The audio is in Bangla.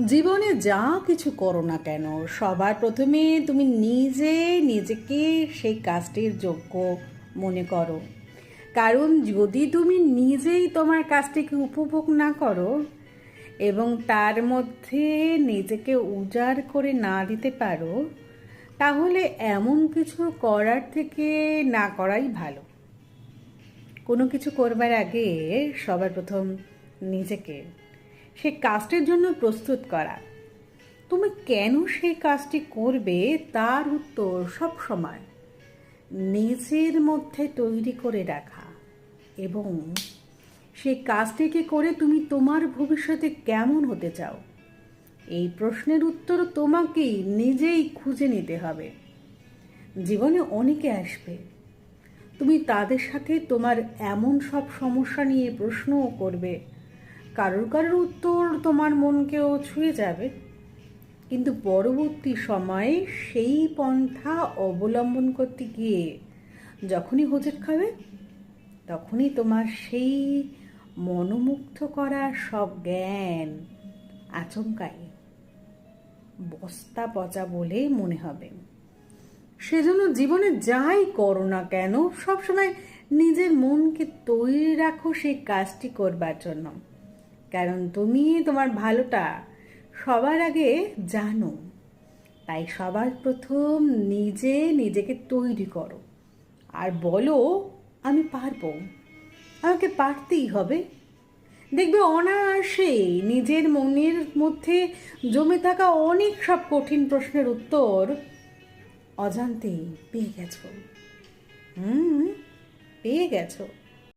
জীবনে যা কিছু করো না কেন, সবার প্রথমে তুমি নিজেকে সেই কাজটির যোগ্য মনে করো। কারণ যদি তুমি নিজেই তোমার কাজটিকে উপভোগ না করো এবং তার মধ্যে নিজেকে উজাড় করে না দিতে পারো, তাহলে এমন কিছু করার থেকে না করাই ভালো। কোনো কিছু করবার আগে সবার প্রথম নিজেকে সেই কাজটির জন্য প্রস্তুত করা। তুমি কেন সেই কাজটি করবে তার উত্তর সব সময় নিজের মধ্যে তৈরি করে রাখা, এবং সেই কাজটিকে করে তুমি তোমার ভবিষ্যতে কেমন হতে চাও, এই প্রশ্নের উত্তর তোমাকেই নিজেই খুঁজে নিতে হবে। জীবনে অনেকে আসবে, তুমি তাদের সাথে তোমার এমন সব সমস্যা নিয়ে প্রশ্নও করবে, কারোর উত্তর তোমার মনকেও ছুঁয়ে যাবে, কিন্তু পরবর্তী সময়ে সেই পন্থা অবলম্বন করতে গিয়ে যখনই হোঁচট খাবে, তখনই তোমার সেই মনোমুগ্ধ করা সব জ্ঞান আচমকাই বস্তা পচা বলে মনে হবে। সেজন্য জীবনে যাই করো না কেন, সবসময় নিজের মনকে তৈরি রাখো সেই কাজটি করবার জন্য। কারণ তুমি তোমার ভালোটা সবার আগে জানো, তাই সবার প্রথম নিজেকে তৈরি করো আর বলো, আমি পারবো, আমাকে পারতেই হবে। দেখবে অনায়াসে নিজের মনের মধ্যে জমে থাকা অনেক সব কঠিন প্রশ্নের উত্তর অজান্তেই পেয়ে গেছো। পেয়ে গেছো।